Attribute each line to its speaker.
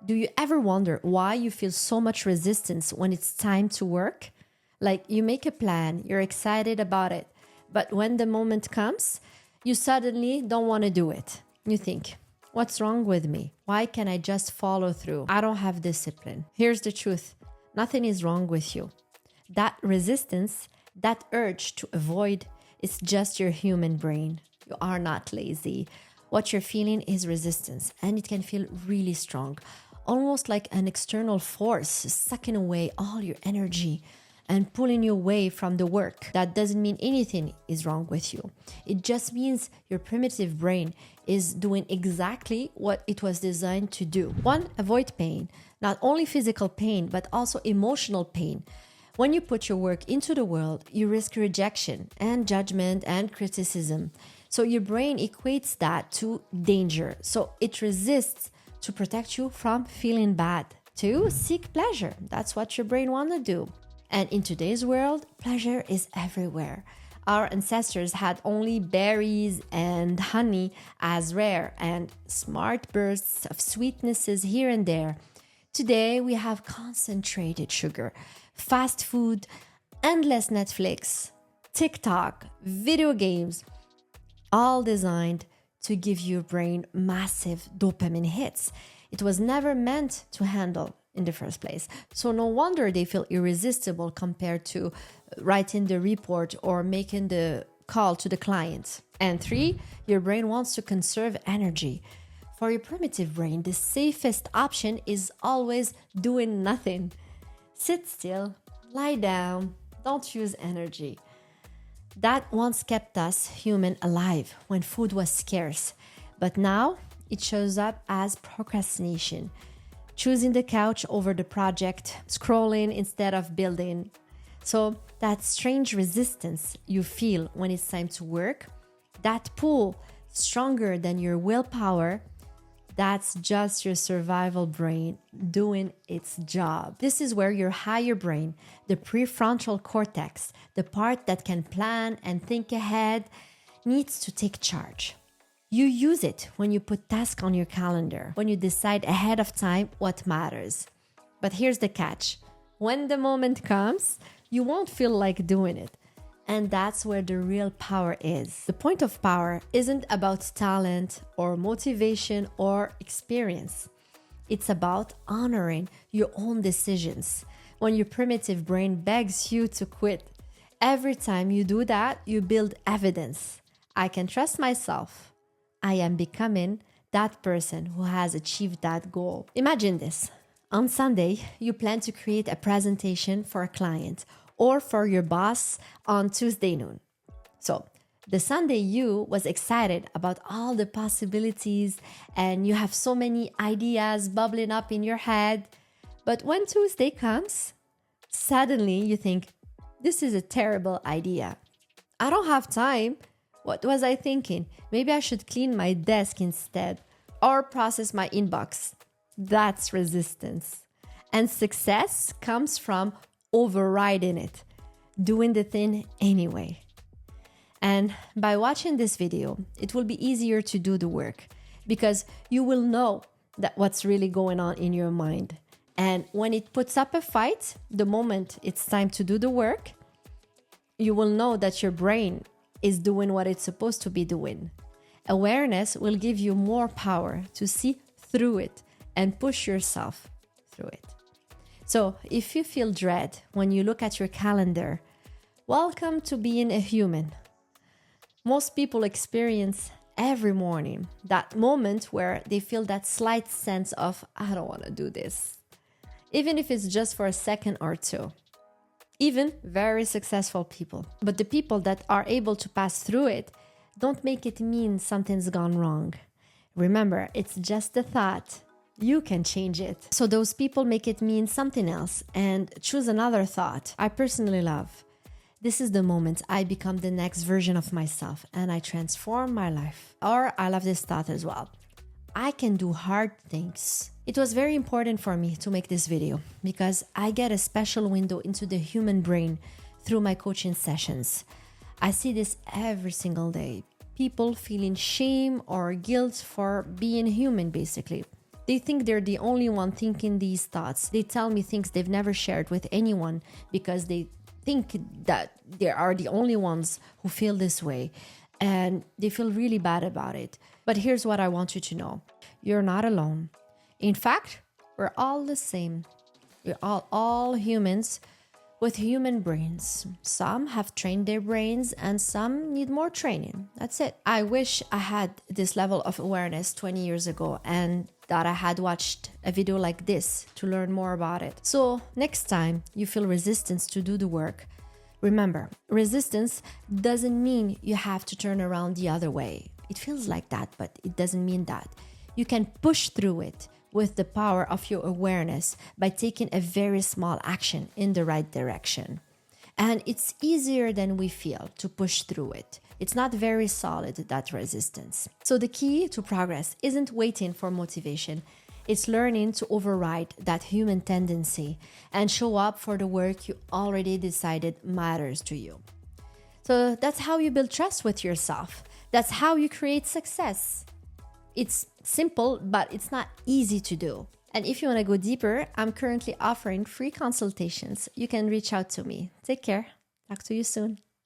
Speaker 1: Do you ever wonder why you feel so much resistance when it's time to work? Like you make a plan, you're excited about it, but when the moment comes, you suddenly don't want to do it. You think, what's wrong with me? Why can't I just follow through? I don't have discipline. Here's the truth. Nothing is wrong with you. That resistance, that urge to avoid, is just your human brain. You are not lazy. What you're feeling is resistance, and it can feel really strong, almost like an external force sucking away all your energy and pulling you away from the work. That doesn't mean anything is wrong with you. It just means your primitive brain is doing exactly what it was designed to do. One, avoid pain, not only physical pain, but also emotional pain. When you put your work into the world, you risk rejection and judgment and criticism. So your brain equates that to danger. So it resists to protect you from feeling bad. Two, seek pleasure. That's what your brain wants to do. And in today's world, pleasure is everywhere. Our ancestors had only berries and honey as rare and smart bursts of sweetnesses here and there. Today, we have concentrated sugar, fast food, endless Netflix, TikTok, video games, all designed to give your brain massive dopamine hits. It was never meant to handle in the first place. So no wonder they feel irresistible compared to writing the report or making the call to the client. And three, your brain wants to conserve energy. For your primitive brain, the safest option is always doing nothing. Sit still, lie down, don't use energy. That once kept us human alive when food was scarce. But now it shows up as procrastination. Choosing the couch over the project, scrolling instead of building. So that strange resistance you feel when it's time to work, that pull stronger than your willpower, that's just your survival brain doing its job. This is where your higher brain, the prefrontal cortex, the part that can plan and think ahead, needs to take charge. You use it when you put tasks on your calendar, when you decide ahead of time what matters. But here's the catch. When the moment comes, you won't feel like doing it. And that's where the real power is. The point of power isn't about talent or motivation or experience. It's about honoring your own decisions. When your primitive brain begs you to quit, every time you do that, you build evidence. I can trust myself. I am becoming that person who has achieved that goal. Imagine this. On Sunday, you plan to create a presentation for a client or for your boss on Tuesday noon. So the Sunday you was excited about all the possibilities and you have so many ideas bubbling up in your head. But when Tuesday comes, suddenly you think, this is a terrible idea. I don't have time. What was I thinking? Maybe I should clean my desk instead or process my inbox. That's resistance. And success comes from overriding it, doing the thing anyway. And by watching this video, it will be easier to do the work because you will know that what's really going on in your mind. And when it puts up a fight, the moment it's time to do the work, you will know that your brain is doing what it's supposed to be doing. Awareness will give you more power to see through it and push yourself through it. So if you feel dread when you look at your calendar, welcome to being a human. Most people experience every morning that moment where they feel that slight sense of, I don't want to do this. Even if it's just for a second or two. Even very successful people. But the people that are able to pass through it don't make it mean something's gone wrong. Remember, it's just a thought. You can change it. So those people make it mean something else and choose another thought. I personally love. This is the moment I become the next version of myself and I transform my life. Or I love this thought as well. I can do hard things. It was very important for me to make this video because I get a special window into the human brain through my coaching sessions. I see this every single day. People feeling shame or guilt for being human, basically. They think they're the only one thinking these thoughts. They tell me things they've never shared with anyone because they think that they are the only ones who feel this way, and they feel really bad about it. But here's what I want you to know. You're not alone. In fact, we're all the same. We're all humans with human brains. Some have trained their brains and some need more training. That's it. I wish I had this level of awareness 20 years ago and that I had watched a video like this to learn more about it. So next time you feel resistance to do the work, remember, resistance doesn't mean you have to turn around the other way. It feels like that, but it doesn't mean that. You can push through it with the power of your awareness by taking a very small action in the right direction. And it's easier than we feel to push through it. It's not very solid, that resistance. So the key to progress isn't waiting for motivation. It's learning to override that human tendency and show up for the work you already decided matters to you. So that's how you build trust with yourself. That's how you create success. It's simple, but it's not easy to do. And if you want to go deeper, I'm currently offering free consultations. You can reach out to me. Take care. Talk to you soon.